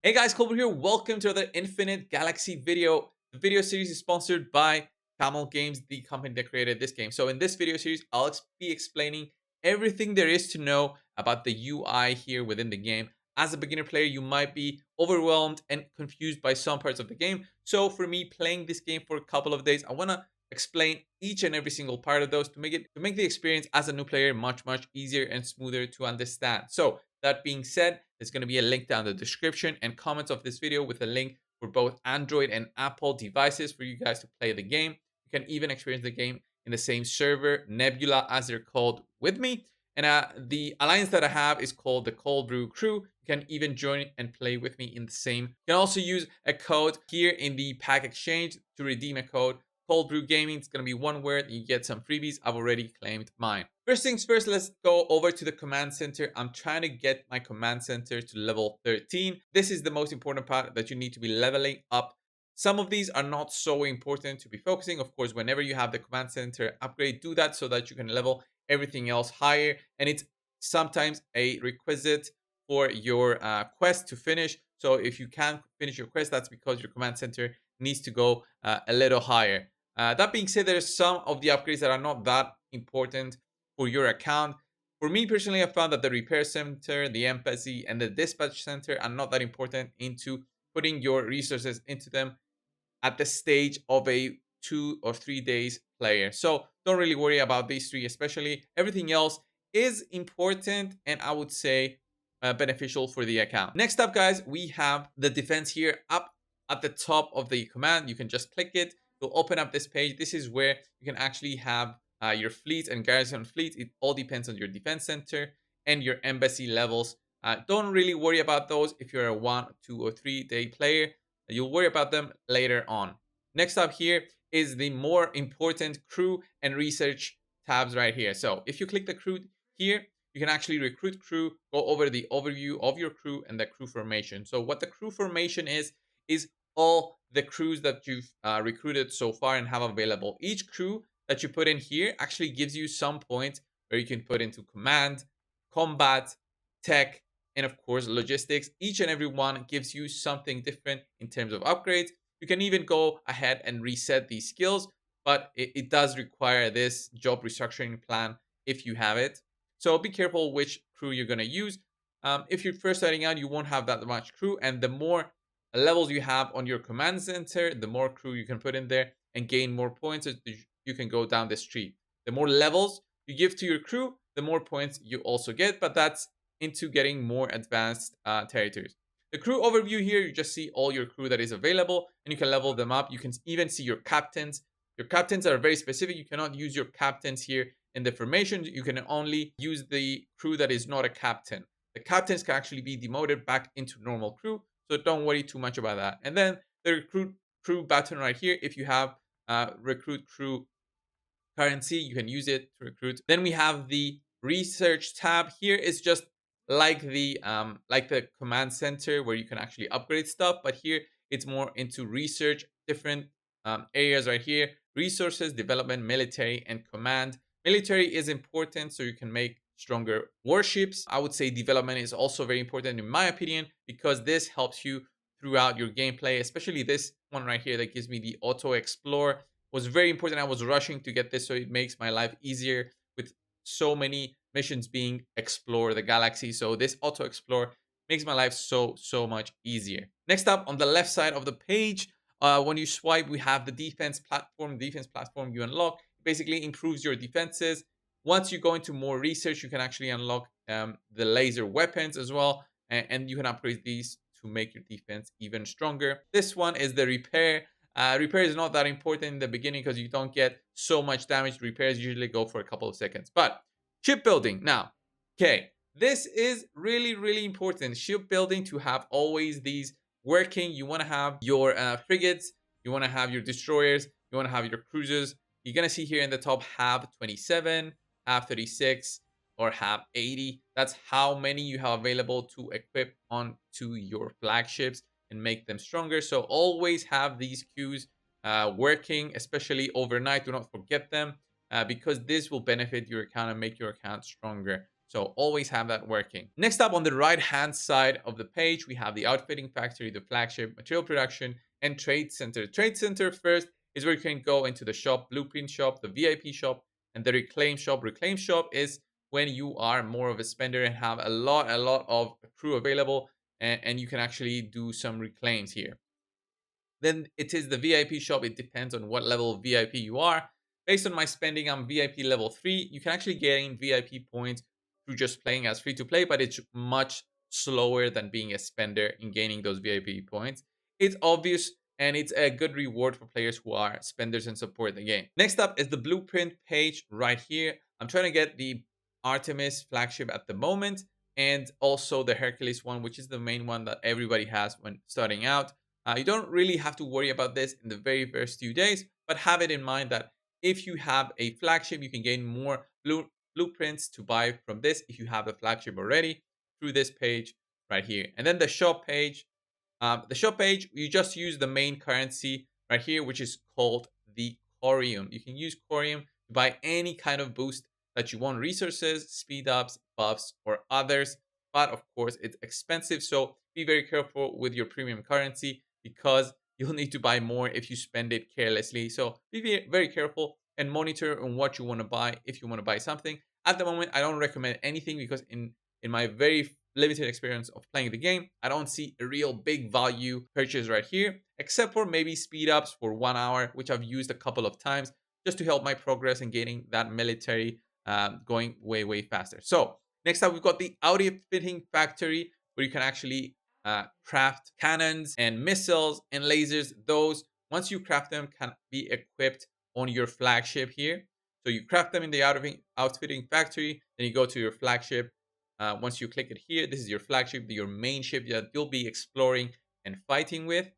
Hey guys, Coldbrew here. Welcome to another Infinite Galaxy video. The video series is sponsored by Camel Games, the company that created this game. So in this video series, I'll be explaining everything there is to know about the UI here within the game. As a beginner player, you might be overwhelmed and confused by some parts of the game. So for me, playing this game for a couple of days, I want to explain each and every single part of those to make the experience as a new player much easier and smoother to understand. So that being said, there's going to be a link down in the description and comments of this video with a link for both Android and Apple devices for you guys to play the game. You can even experience the game in the same server, Nebula as they're called, with me. And the alliance that I have is called the Coldbrew crew. You can even join and play with me in the same. You can also use a code here in the pack exchange to redeem a code. Coldbrewgaming, it's going to be one word. You get some freebies. I've already claimed mine. First things first, let's go over to the command center. I'm trying to get my command center to level 13. This is the most important part that you need to be leveling up. Some of these are not so important to be focusing. Of course, whenever you have the command center upgrade, do that so that you can level everything else higher. And it's sometimes a requisite for your quest to finish. So if you can't finish your quest, that's because your command center needs to go a little higher. That being said, there's some of the upgrades that are not that important for your account. For me personally, I found that the repair center, the embassy, and the dispatch center are not that important into putting your resources into them at the stage of a 2 or 3 days player. So don't really worry about these three, especially. Everything else is important and I would say beneficial for the account. Next up, guys, we have the defense here up at the top of the command. You can just click it. You'll open up this page. This is where you can actually have your fleet and garrison fleet. It all depends on your defense center and your embassy levels. Don't really worry about those if you're a 1, 2, or 3 day player. You'll worry about them later on. Next up here is the more important crew and research tabs right here. So if you click the crew here, you can actually recruit crew, go over the overview of your crew and the crew formation. So what the crew formation is all the crews that you've recruited so far and have available. Each crew that you put in here actually gives you some points where you can put into command, combat, tech, and of course logistics. Each and every one gives you something different in terms of upgrades. You can even go ahead and reset these skills, but it does require this job restructuring plan if you have it. So be careful which crew you're going to use. If you're first starting out, you won't have that much crew, and the more levels you have on your command center, the more crew you can put in there and gain more points as you can go down this tree. The more levels you give to your crew, the more points you also get, but that's into getting more advanced territories. The crew overview here, you just see all your crew that is available and you can level them up. You can even see your captains. Your captains are very specific. You cannot use your captains here in the formation. You can only use the crew that is not a captain. The captains can actually be demoted back into normal crew. So don't worry too much about that. And then the recruit crew button right here. If you have recruit crew currency, you can use it to recruit. Then we have the research tab. Here is just like the command center where you can actually upgrade stuff, but here it's more into research, different areas right here: resources, development, military, and command. Military is important so you can make stronger warships. I would say development is also very important in my opinion because this helps you throughout your gameplay, especially this one right here that gives me the auto explore was very important. I was rushing to get this, so it makes my life easier with so many missions being explore the galaxy. So this auto explore makes my life so much easier. Next up on the left side of the page, when you swipe, we have the defense platform. Defense platform you unlock basically improves your defenses. Once you go into more research, you can actually unlock the laser weapons as well, and you can upgrade these to make your defense even stronger. This one is the repair. Repair is not that important in the beginning because you don't get so much damage. Repairs usually go for a couple of seconds. But shipbuilding now, okay, this is really important. Shipbuilding to have always these working. You want to have your frigates, you want to have your destroyers, you want to have your cruisers. You're gonna see here in the top have 27, have 36, or have 80. That's how many you have available to equip onto your flagships and make them stronger. So always have these queues working, especially overnight. Do not forget them because this will benefit your account and make your account stronger. So always have that working. Next up, on the right hand side of the page, we have the outfitting factory, the flagship, material production, and trade center. Trade center first is where you can go into the shop, blueprint shop, the VIP shop, and the reclaim shop. Reclaim shop is when you are more of a spender and have a lot of crew available, and you can actually do some reclaims here. Then it is the VIP shop. It depends on what level of VIP you are. Based on my spending, I'm VIP level 3. You can actually gain VIP points through just playing as free to play, but it's much slower than being a spender in gaining those VIP points. It's obvious and it's a good reward for players who are spenders and support the game. Next up is the blueprint page right here. I'm trying to get the Artemis flagship at the moment, and also the Hercules one, which is the main one that everybody has when starting out. You don't really have to worry about this in the very first few days, but have it in mind that if you have a flagship, you can gain more blueprints to buy from this if you have the flagship already through this page right here. And then the shop page. You just use the main currency right here, which is called the Corium. You can use Corium to buy any kind of boost that you want, resources, speed ups, buffs, or others. But of course, it's expensive, so be very careful with your premium currency because you'll need to buy more if you spend it carelessly. So be very careful and monitor on what you want to buy if you want to buy something. At the moment, I don't recommend anything because in my very limited experience of playing the game, I don't see a real big value purchase right here, except for maybe speed ups for 1 hour, which I've used a couple of times just to help my progress in getting that military going way faster. So next up, we've got the outfitting factory where you can actually craft cannons and missiles and lasers. Those, once you craft them, can be equipped on your flagship here. So you craft them in the outfitting factory, then you go to your flagship. Once you click it here, this is your flagship, your main ship that you'll be exploring and fighting with.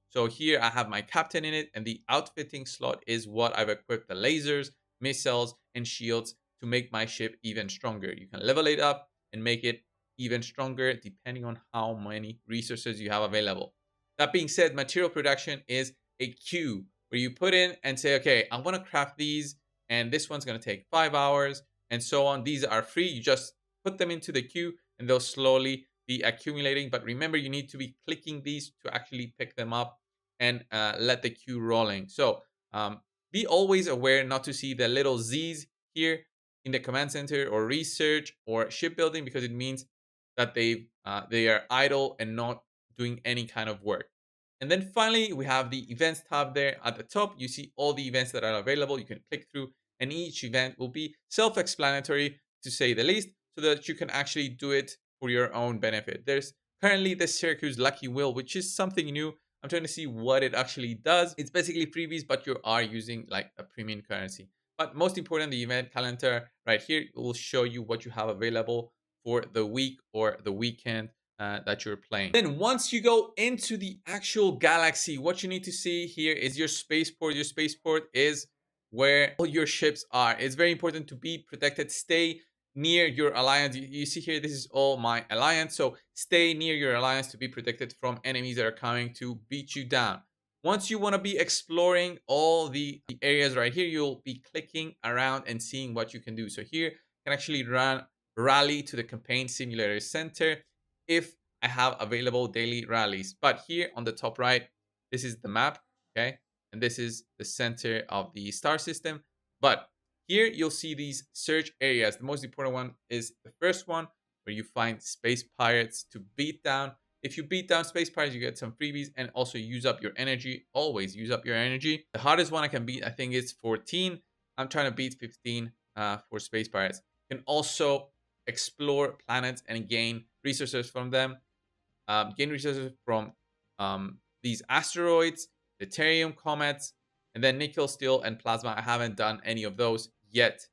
So here I have my captain in it, and the outfitting slot is what I've equipped the lasers, missiles, and shields to make my ship even stronger. You can level it up and make it even stronger depending on how many resources you have available. That being said, material production is a queue where you put in and say, okay, I want to craft these, and this one's going to take 5 hours, and so on. These are free. You just put them into the queue, and they'll slowly be accumulating. But remember, you need to be clicking these to actually pick them up and let the queue rolling. So be always aware not to see the little Z's here in the command center or research or shipbuilding, because it means that they are idle and not doing any kind of work. And then finally, we have the events tab there at the top. You see all the events that are available. You can click through, and each event will be self-explanatory, to say the least, so that you can actually do it for your own benefit. There's currently the Syracuse Lucky Wheel, which is something new. I'm trying to see what it actually does. It's basically freebies, but you are using like a premium currency. But most important, the event calendar right here will show you what you have available for the week or the weekend that you're playing. Then once you go into the actual galaxy, what you need to see here is your spaceport. Your spaceport is where all your ships are. It's very important to be protected. Stay near your alliance. You see here, this is all my alliance. So stay near your alliance to be protected from enemies that are coming to beat you down. Once you want to be exploring all the areas right here, you'll be clicking around and seeing what you can do. So here, you can actually rally to the campaign simulator center if I have available daily rallies. But here on the top right, this is the map, okay? And this is the center of the star system. But here you'll see these search areas. The most important one is the first one, where you find space pirates to beat down. If you beat down space pirates, you get some freebies and also use up your energy. Always use up your energy. The hardest one I can beat, I think, is 14. I'm trying to beat 15 for space pirates. You can also explore planets and gain resources from them. Gain resources from these asteroids, deuterium comets, and then nickel, steel, and plasma. I haven't done any of those yet.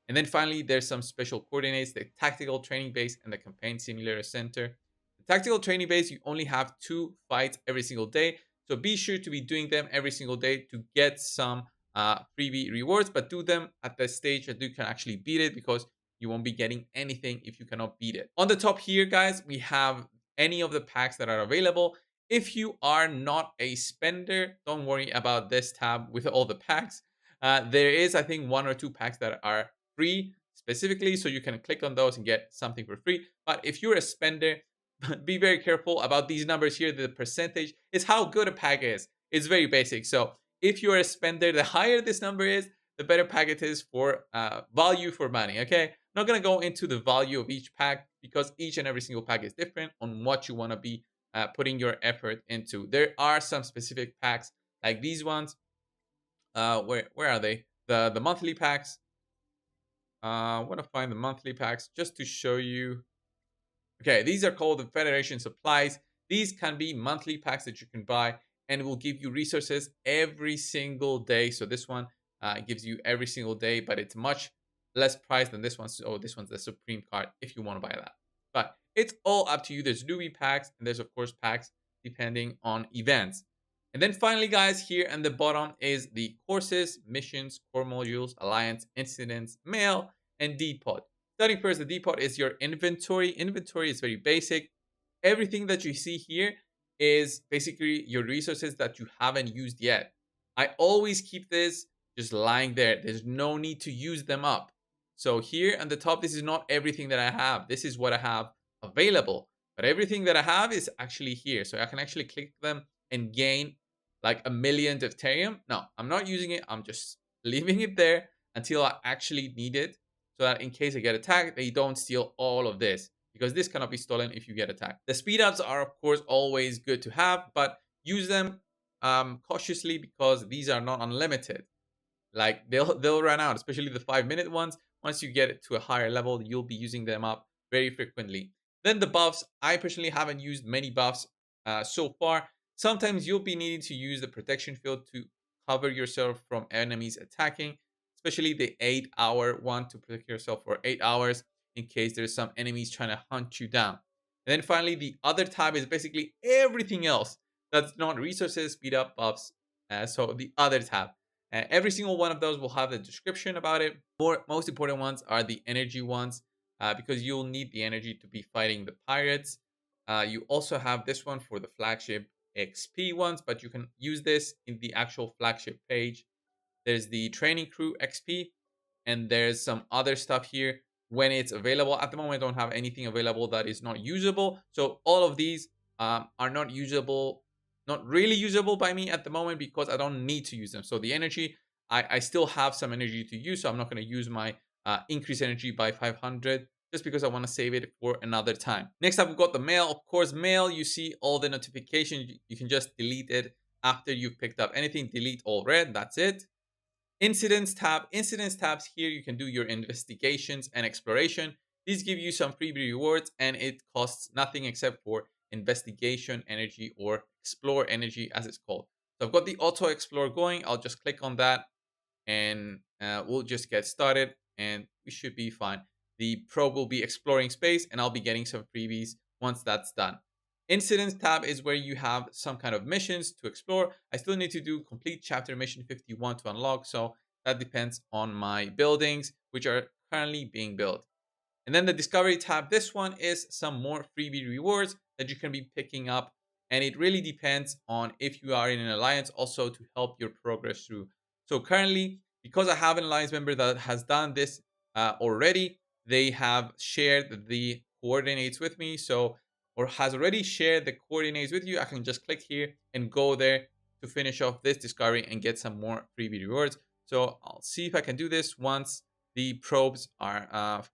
And then finally, there's some special coordinates, the tactical training base and the campaign simulator center. The tactical training base, you only have 2 fights every single day. So be sure to be doing them every single day to get some freebie rewards, but do them at the stage that you can actually beat it, because you won't be getting anything if you cannot beat it. On the top here, guys, we have any of the packs that are available. If you are not a spender, don't worry about this tab with all the packs. There is, I think, 1 or 2 packs that are free specifically, so you can click on those and get something for free. But if you're a spender, be very careful about these numbers here. The percentage is how good a pack is. It's very basic. So if you're a spender, the higher this number is, the better pack it is for value for money. Okay, I'm not gonna go into the value of each pack because each and every single pack is different on what you want to be putting your effort into. There are some specific packs like these ones. Where are they? The monthly packs. I want to find the monthly packs just to show you. Okay, these are called the Federation supplies. These can be monthly packs that you can buy and will give you resources every single day. So this one gives you every single day, but it's much less price than this one. So this one's the Supreme card if you want to buy that. But it's all up to you. There's newbie packs and there's of course packs depending on events. And then finally, guys, here at the bottom is the courses, missions, core modules, alliance, incidents, mail, and depot. Starting first, the depot is your inventory. Inventory is very basic. Everything that you see here is basically your resources that you haven't used yet. I always keep this just lying there. There's no need to use them up. So here at the top, this is not everything that I have. This is what I have available. But everything that I have is actually here. So I can actually click them and gain like 1,000,000 Ethereum. No, I'm not using it. I'm just leaving it there until I actually need it, so that in case I get attacked, they don't steal all of this, because this cannot be stolen if you get attacked. The speed ups are of course always good to have, but use them cautiously because these are not unlimited. Like they'll run out, especially the 5-minute ones. Once you get it to a higher level, you'll be using them up very frequently. Then the buffs. I personally haven't used many buffs so far. Sometimes you'll be needing to use the protection field to cover yourself from enemies attacking, especially the 8-hour one to protect yourself for 8 hours in case there's some enemies trying to hunt you down. And then finally, the other tab is basically everything else that's not resources, speed up, buffs. So the other tab. Every single one of those will have a description about it. Most important ones are the energy ones because you'll need the energy to be fighting the pirates. You also have this one for the flagship XP ones, but you can use this in the actual flagship page. There's the training crew XP, and there's some other stuff here when it's available. At the moment, I don't have anything available that is not usable. So all of these are not usable, not really usable by me at the moment because I don't need to use them. So the energy, I still have some energy to use, so I'm not going to use my increased energy by 500 just because I want to save it for another time. Next up, we've got the mail. Of course, mail, you see all the notifications. You can just delete it after you've picked up anything. Delete all read. That's it. Incidents tab. Incidents tabs here, you can do your investigations and exploration. These give you some freebie rewards and it costs nothing except for investigation energy or explore energy as it's called. So I've got the auto explore going. I'll just click on that and we'll just get started and we should be fine. The probe will be exploring space and I'll be getting some freebies once that's done. Incidents tab is where you have some kind of missions to explore. I still need to do complete chapter mission 51 to unlock, so that depends on my buildings, which are currently being built. And then the discovery tab, this one is some more freebie rewards that you can be picking up. And it really depends on if you are in an alliance also to help your progress through. So currently, because I have an alliance member that has done this already, they have shared the coordinates with me. So, or has already shared the coordinates with you, I can just click here and go there to finish off this discovery and get some more freebie rewards. So I'll see if I can do this once the probes are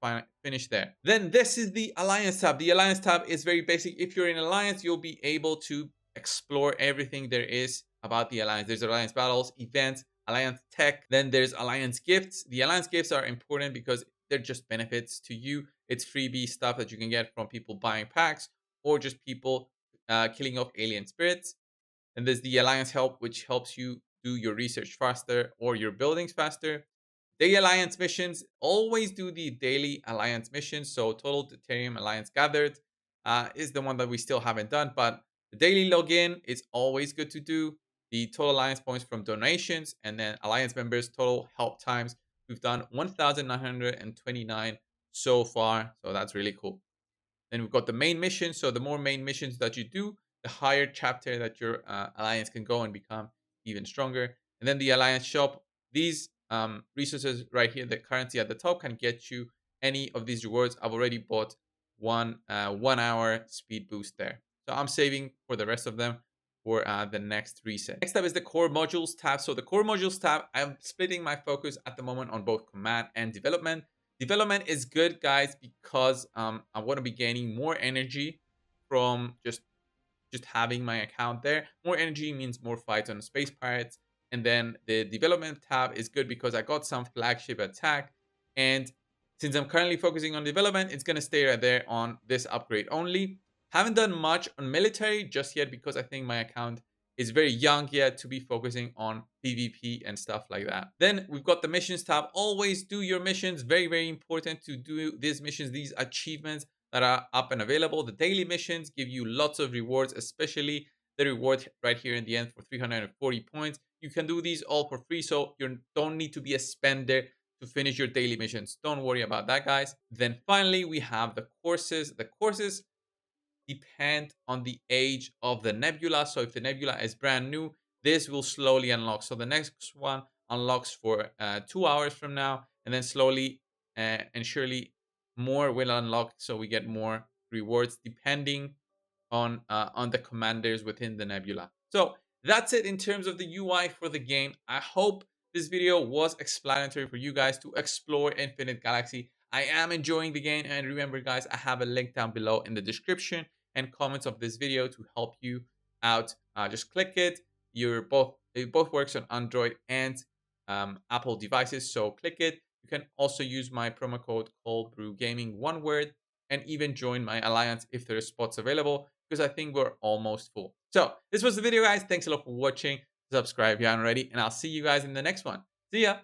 finished there. Then this is the Alliance tab. The Alliance tab is very basic. If you're in Alliance, you'll be able to explore everything there is about the Alliance. There's Alliance battles, events, Alliance tech, then there's Alliance gifts. The Alliance gifts are important because they're just benefits to you. It's freebie stuff that you can get from people buying packs or just people killing off alien spirits. And there's the Alliance help, which helps you do your research faster or your buildings faster. Daily Alliance missions, always do the daily Alliance missions. So total Deuterium Alliance gathered is the one that we still haven't done, but the daily login is always good to do. The total Alliance points from donations and then Alliance members total help times. We've done 1,929 so far, so that's really cool. Then we've got the main mission. So the more main missions that you do, the higher chapter that your alliance can go and become even stronger. And then the alliance shop. These resources right here, the currency at the top, can get you any of these rewards, I've already bought 1 hour speed boost there. So I'm saving for the rest of them for the next reset. Next up is the core modules tab. So the core modules tab, I'm splitting my focus at the moment on both command and development. Development is good, guys, because I want to be gaining more energy from just having my account there. More energy means more fights on Space Pirates. And then the development tab is good because I got some flagship attack. And since I'm currently focusing on development, it's going to stay right there on this upgrade only. Haven't done much on military just yet because I think my account is very young yet to be focusing on PvP and stuff like that. Then we've got the missions tab. Always do your missions. Very, very important to do these missions, these achievements that are up and available. The daily missions give you lots of rewards, especially the reward right here in the end for 340 points. You can do these all for free, so you don't need to be a spender to finish your daily missions. Don't worry about that, guys. Then finally, we have the courses. The courses depend on the age of the nebula. So if the nebula is brand new, this will slowly unlock. So the next one unlocks for 2 hours from now, and then slowly and surely more will unlock. So we get more rewards depending on the commanders within the nebula. So that's it in terms of the UI for the game. I hope this video was explanatory for you guys to explore Infinite Galaxy. I am enjoying the game, and remember, guys, I have a link down below in the description and comments of this video to help you out. Just click it. It both works on Android and Apple devices, so click it. You can also use my promo code Coldbrewgaming, one word, and even join my alliance if there are spots available, because I think we're almost full. So this was the video, guys. Thanks a lot for watching. Subscribe if you haven't already, and I'll see you guys in the next one. See ya.